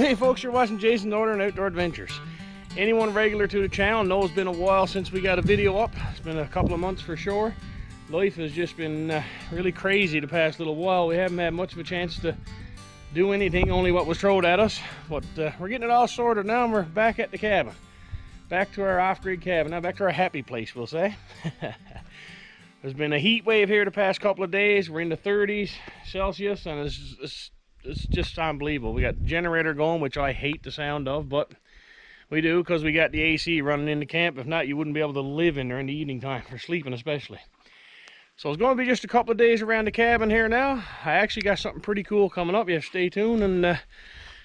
Hey folks, you're watching Jason's Northern Outdoor Adventures. Anyone regular to the channel knows it's been a while since we got a video up. It's been a couple of months for sure. Life has just been really crazy the past little while. We haven't had much of a chance to do anything, only what was thrown at us. But we're getting it all sorted now, and we're back at the cabin. Back to our off-grid cabin, now back to our happy place, we'll say. There's been a heat wave here the past couple of days. We're in the 30s Celsius, and it's just unbelievable. We got the generator going, which I hate the sound of, but we do because we got the AC running in the camp. If not, you wouldn't be able to live in there in the evening time, for sleeping especially. So it's going to be just a couple of days around the cabin here now. I actually got something pretty cool coming up. You have to stay tuned and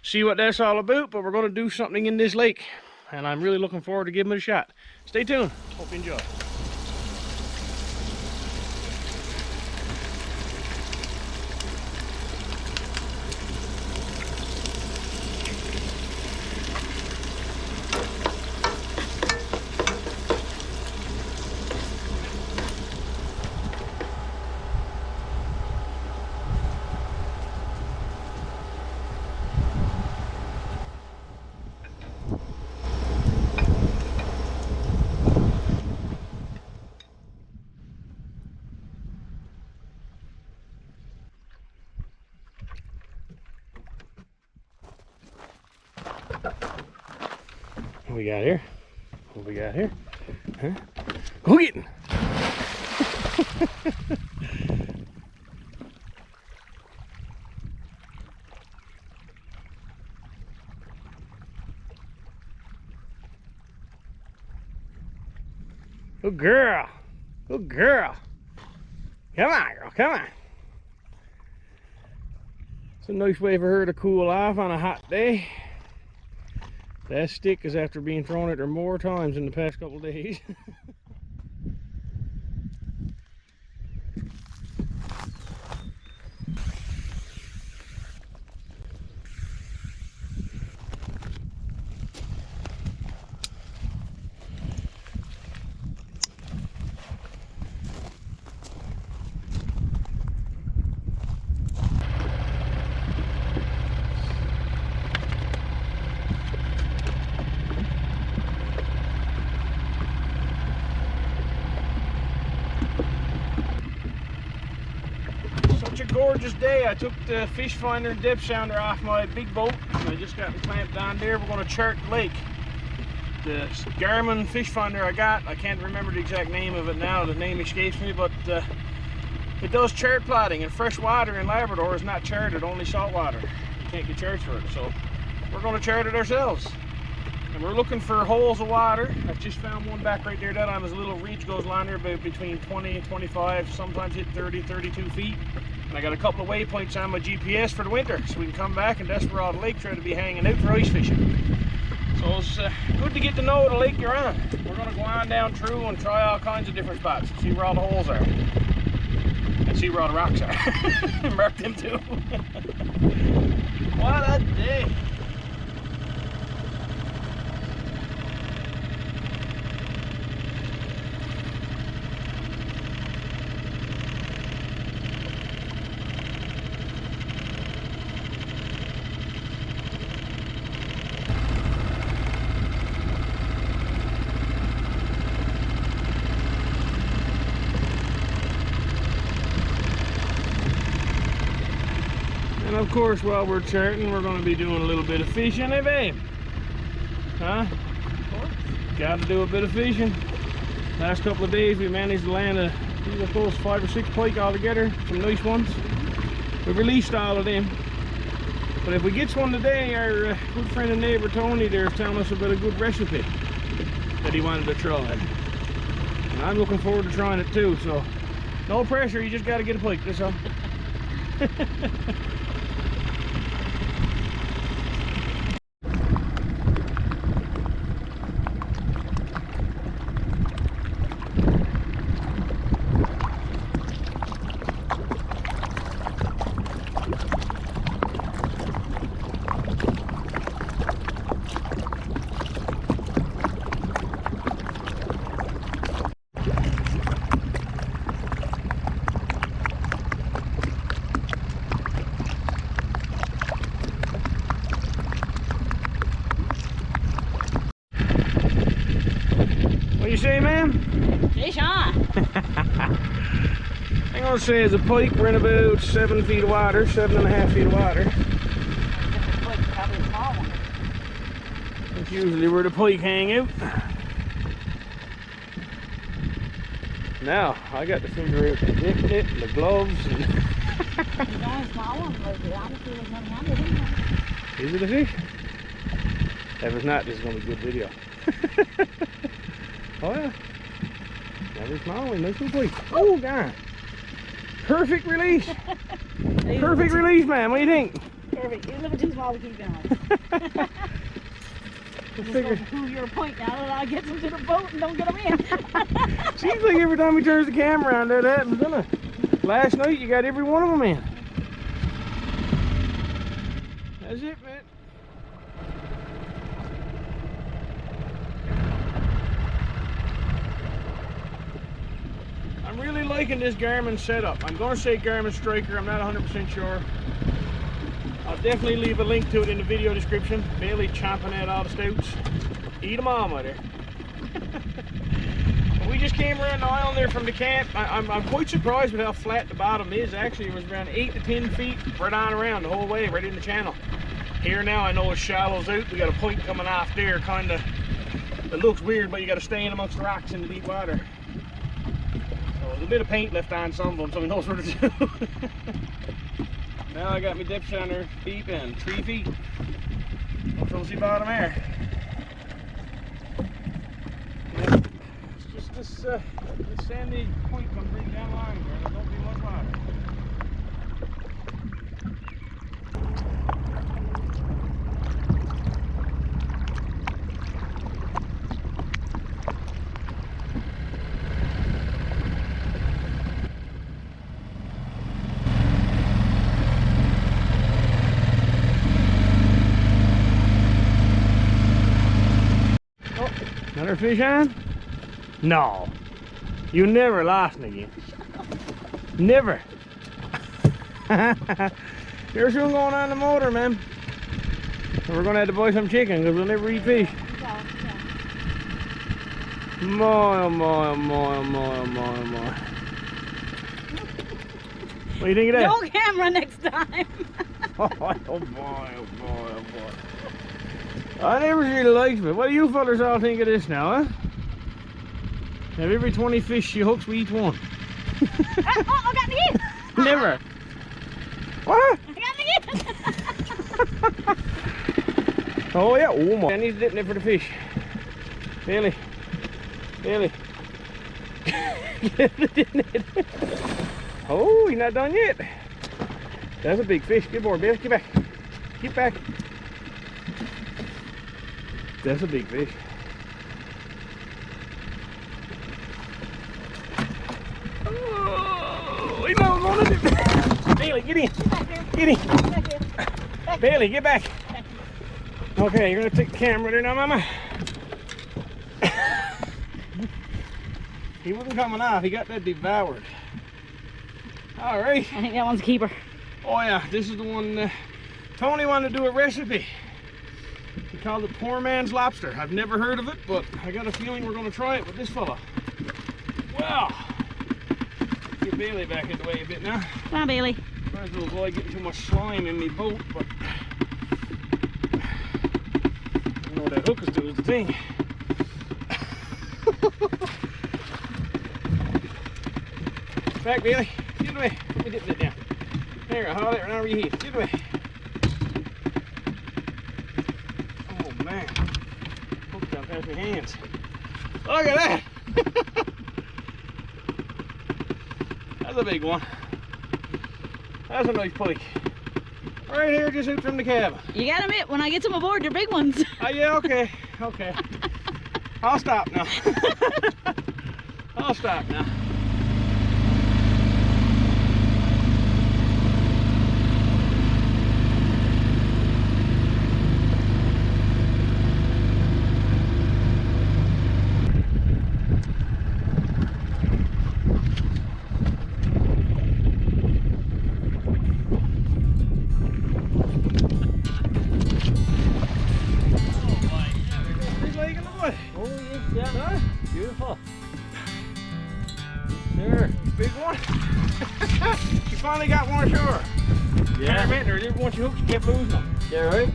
see what that's all about. But we're going to do something in this lake, and I'm really looking forward to giving it a shot. Stay tuned. Hope you enjoy. What we got here? What we got here? Huh? Go get it! Good girl! Good girl! Come on, girl, come on! It's a nice way for her to cool off on a hot day. That stick is after being thrown at her more times in the past couple of days. Such a gorgeous day. I took the fish finder and depth sounder off my big boat, and I just got them clamped down there. We're going to chart the lake. The GARMIN fish finder I got, I can't remember the exact name of it now, the name escapes me, but it does chart plotting, and fresh water in Labrador is not charted, only salt water. You can't get charged for it, so we're going to chart it ourselves. And we're looking for holes of water. I've just found one back right there. That on his little reach goes along there about between 20 and 25, sometimes hit 30, 32 feet. And I got a couple of waypoints on my GPS for the winter, so we can come back and Desperado Lake try to be hanging out for ice fishing. So it's good to get to know the lake you're on. We're going to go on down through and try all kinds of different spots, see where all the holes are. And see where all the rocks are. Mark them too. What a day. And of course, while we're charting, we're going to be doing a little bit of fishing, eh, babe? Huh? Got to do a bit of fishing. Last couple of days, we managed to land I suppose 5 or 6 pike altogether. Some nice ones. We've released all of them. But if we get one today, our good friend and neighbor Tony there is telling us about a good recipe that he wanted to try. And I'm looking forward to trying it too. So, no pressure. You just got to get a pike. That's all. gonna say as a pike, we're in about 7 feet of water, 7.5 feet of water. That's usually where the pike hang out. Now, I got to figure out the dip net and the gloves. And is it a fish? If it's not, this is going to be a good video. Oh yeah. Never small one, nice little pike. Oh, God. Perfect release. Perfect release, man. What do you think? Perfect. You're a little too small to keep going. Just going to prove your point now that I'll get them to the boat and don't get them in. Seems like every time he turns the camera on, that happens, doesn't it? Last night you got every one of them in. That's it, man. I'm really liking this GARMIN setup. I'm going to say GARMIN Striker. I'm not 100% sure. I'll definitely leave a link to it in the video description. Bailey chomping at all the stouts. Eat them all, mother. We just came around the island there from the camp. I'm quite surprised with how flat the bottom is. Actually, it was around 8 to 10 feet right on around the whole way, right in the channel. Here now, I know it shallows out. We got a point coming off there, kind of. It looks weird, but you got to stay in amongst the rocks in the deep water. So there's a bit of paint left on some of them, so he knows where to do. Now I got my depth center deep in 3 feet. No filthy bottom air. Yeah, it's just this sandy point comes right down the line there. There don't be much water. Another fish on? No. You never lost me again. Never. There's something going on in the motor, man. So we're going to have to buy some chicken because we'll never eat fish. What do you think of that? No camera next time. Oh boy, oh boy, oh boy. I never really liked it. What do you fellas all think of this now, huh? Have every 20 fish she hooks, we eat one. I got me in. Never. What? I got me in. Oh yeah, oh my. I need to dip net for the fish. Bailey. Bailey. Get the dip net. Oh, he's not done yet. That's a big fish. Get aboard, Bailey. Get back. Get back. That's a big fish. Oh, he knows on it. Bailey, get in. Get in. Bailey, get back. Okay, you're gonna take the camera there now, Mama. He wasn't coming off. He got that devoured. All right. I think that one's a keeper. Oh yeah, this is the one. Tony wanted to do a recipe. He called it Poor Man's Lobster. I've never heard of it, but I got a feeling we're going to try it with this fella. Well, get Bailey back in the way a bit now. Come on, Bailey. Trying to avoid getting too much slime in my boat, but you know what that hook is doing is the thing. Back, Bailey. Get it away. Let me dip it down. There, I'll haul it right over your head. Get it away. Man, hooked down past my hands. Look at that! That's a big one. That's a nice pike. Right here, just out from the cabin. You gotta admit, when I get them aboard, they're big ones. Oh yeah, okay, okay. I'll stop now. I'll stop now. Oh, yeah. Huh? Beautiful. There, big one. You finally got one ashore. Yeah. There, once you hooked, you kept losing them. Yeah, right?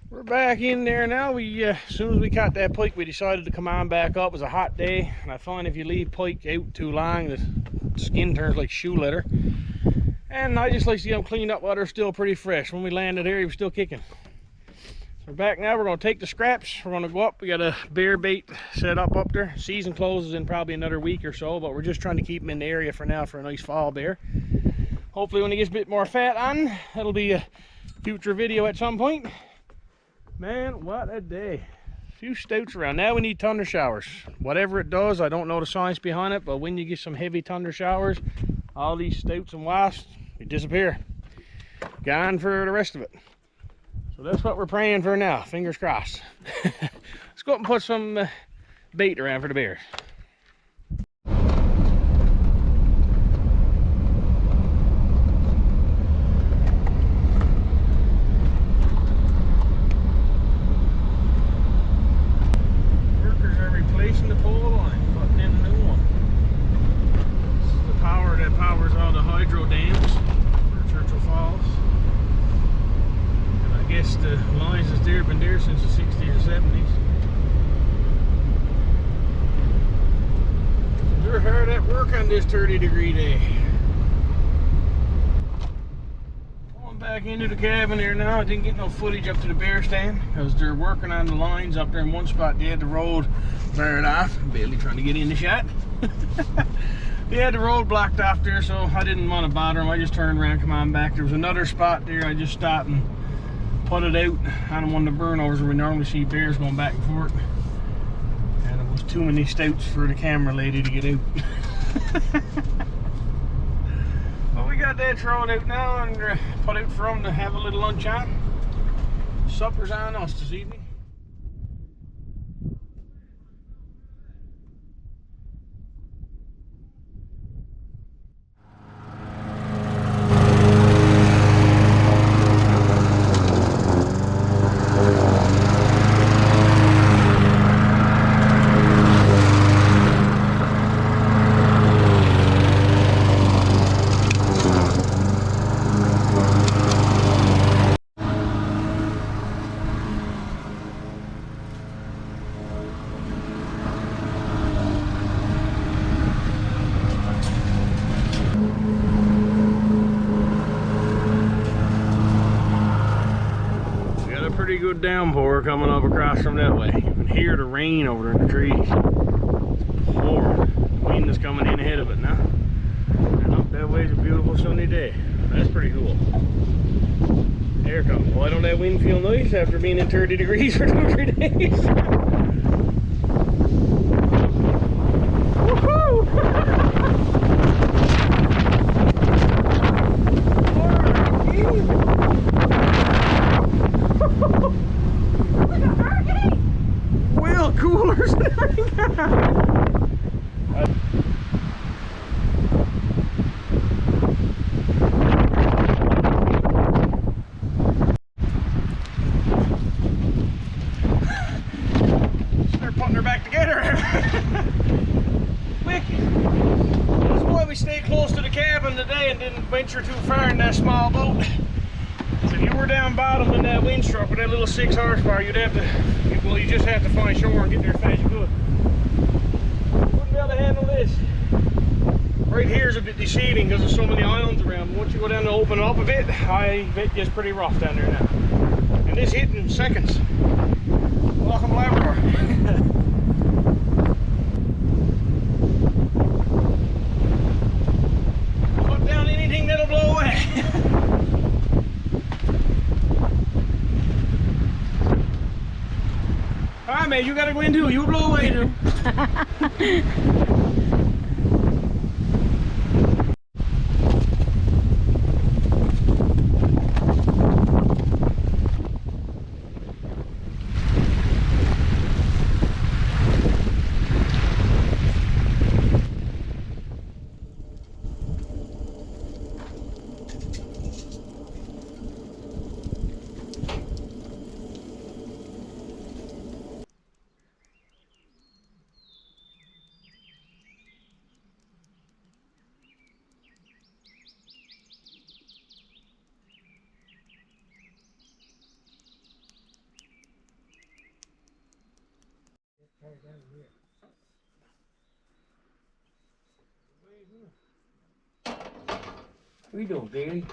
We're back in there now. We as soon as we caught that pike, we decided to come on back up. It was a hot day, and I find if you leave pike out too long, the skin turns like shoe leather. And I just like to see them cleaned up while they're still pretty fresh. When we landed here, he was still kicking. So we're back now. We're going to take the scraps. We're going to go up. We got a bear bait set up there. Season closes in probably another week or so, but we're just trying to keep him in the area for now for a nice fall bear. Hopefully when he gets a bit more fat on, that'll be a future video at some point. Man, what a day. A few stouts around. Now we need thunder showers. Whatever it does, I don't know the science behind it, but when you get some heavy thunder showers, all these stouts and wasps, they disappear. Gone for the rest of it. So that's what we're praying for now. Fingers crossed. Let's go up and put some bait around for the bears. Replacing the pole line, putting in a new one. This is the power that powers all the hydro dams for Churchill Falls. And I guess the lines has been there since the 60s or 70s. They're hard at work on this 30-degree day. Going back into the cabin here now. I didn't get no footage up to the bear stand because they're working on the lines up there in one spot. They had the road barred off. Barely trying to get in the shot. They had the road blocked off there, so I didn't want to bother them. I just turned around, come on back. There was another spot there. I just stopped and put it out on one of the burnovers where we normally see bears going back and forth. And it was too many stouts for the camera lady to get out. But we got that thrown out now and put out for them to have a little lunch on. Supper's on us this evening. Pretty good downpour coming up across from that way. You can hear the rain over there in the trees. It's pouring. The wind is coming in ahead of it now. And up that way is a beautiful sunny day. That's pretty cool. There it comes. Why don't that wind feel nice after being in 30 degrees for 2 or 3 days? Woohoo! Wheel coolers and everything. Start putting her back together. Quick. That's why we stayed close to the cabin today and didn't venture too far in that small boat. So if you were down bottom in that wind struck with that little 6 horsepower, you'd have to, well, you just have to find shore and get there fast you could. Wouldn't be able to handle this. Right here is a bit deceiving because there's so many islands around. But once you go down and open it up a bit, I bet it's pretty rough down there now. And this hit in seconds. Welcome Labrador. Put down anything that'll blow away. Alright mate, you gotta go in too. You blow away too. What are you doing, Bailey?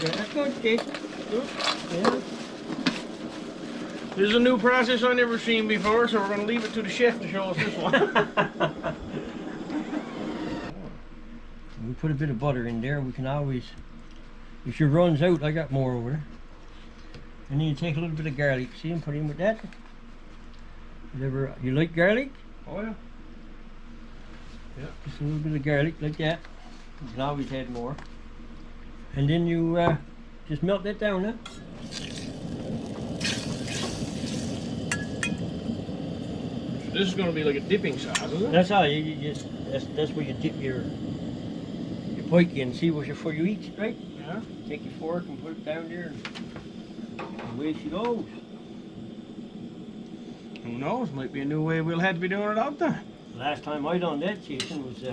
That's good, Jason. Yeah. This is a new process I've never seen before, so we're going to leave it to the chef to show us this one. We put a bit of butter in there. We can always, if she runs out, I got more over there. And then you take a little bit of garlic, see, and put in with that. Whatever you like, garlic. Oh yeah. Yeah. Just a little bit of garlic like that. You can always add more. And then you just melt that down now. This is going to be like a dipping sauce, isn't it? That's how you just that's where you dip your pike in. See what before you eat, right? Yeah. Take your fork and put it down there, and away she goes. Who knows? Might be a new way we'll have to be doing it out there. Last time I done that, Jason, was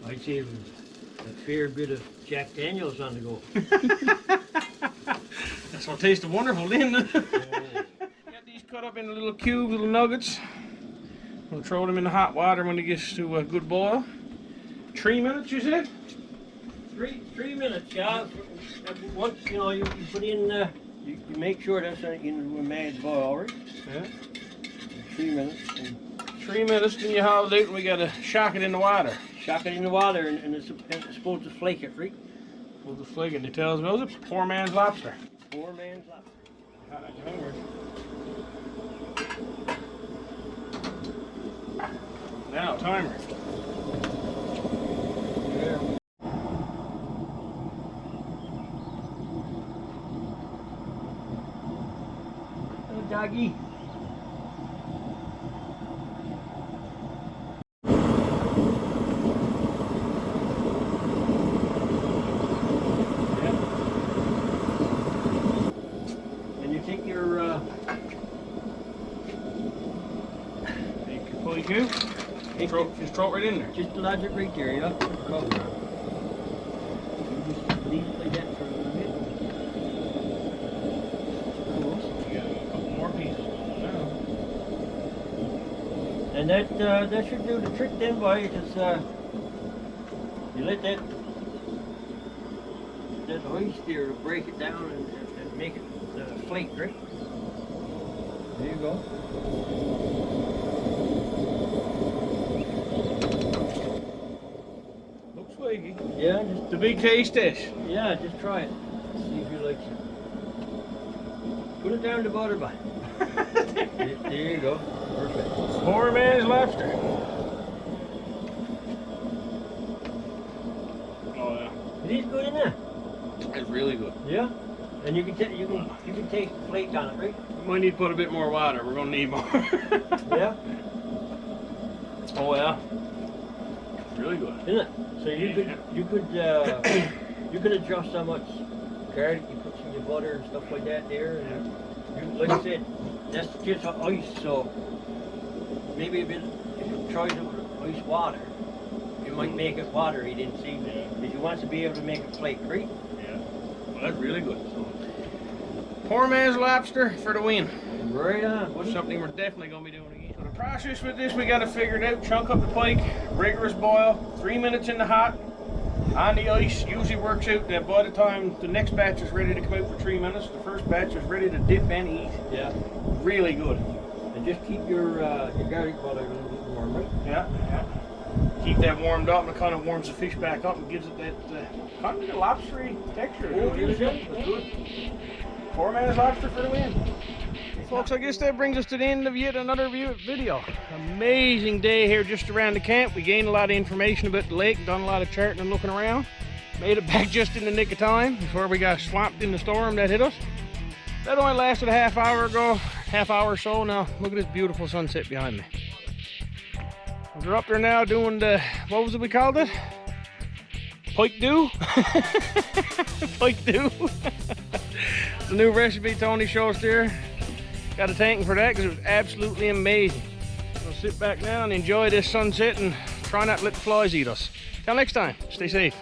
I'd say it was a fair bit of Jack Daniels on the go. That's what tasted wonderful, didn't it? Got these cut up into little cubes, little nuggets. We'll throw them in the hot water when it gets to a good boil. 3 minutes, you said? 3 minutes, yeah. Once you know you put in, you make sure that's in a mad boil, right? Yeah. 3 minutes. 3 minutes, then you haul it out and we gotta shock it in the water. Shock it in the water and it's supposed to flake it, right? Well, the flake it tells me, was it poor man's lobster? Poor man's lobster. Now, timer. There. Oh, doggy. And you take your Pulley cube. Just throw it right in there. just lodge it right there, yeah? Cover it. You just leave it like that for a little bit. Cool. We got a couple more pieces now. And that should do the trick then, boy, because you let that oyster break it down and make it flake, right? There you go. Looks flaky. Yeah, just The big taste test. yeah, just try it. See if you like it. Put it down to butter, boy. There you go. Perfect. Poor man's lobster. Oh yeah. It is good, isn't it? It's really good. Yeah. And you can taste the flake on it, right? We might need to put a bit more water. We're gonna need more. Yeah. Oh yeah. Really good. Isn't it? So you could adjust how much garlic you put in your butter and stuff like that there. And you, like I said, that's just ice. So maybe a bit, if you tried it with ice water, you might make it watery, didn't see me. Because you want to be able to make it flake-free. Yeah. Well, that's really good. So, poor man's lobster for the win. Right on. What Something we're definitely going to be doing again. So the process with this, we got to figure it out. Chunk up the pike, rigorous boil, 3 minutes in the hot, on the ice. Usually works out that by the time the next batch is ready to come out for 3 minutes, the first batch is ready to dip and eat. Yeah. Really good. And just keep your garlic butter a little bit warm, right? Yeah, yeah. Keep that warmed up, and it kind of warms the fish back up and gives it that kind of a lobstery texture. Oh, Really good. That's good. Poor man's lobster for the win. Folks, I guess that brings us to the end of yet another video. Amazing day here just around the camp. We gained a lot of information about the lake, done a lot of charting and looking around. Made it back just in the nick of time before we got swamped in the storm that hit us. That only lasted a half hour or so. Now look at this beautiful sunset behind me. We're up there now doing the, what was it we called it? Pike do? Pike do. It's a new recipe Tony showed us there. Got to thank him for that because it was absolutely amazing. We'll sit back now and enjoy this sunset and try not to let the flies eat us. Till next time, stay safe.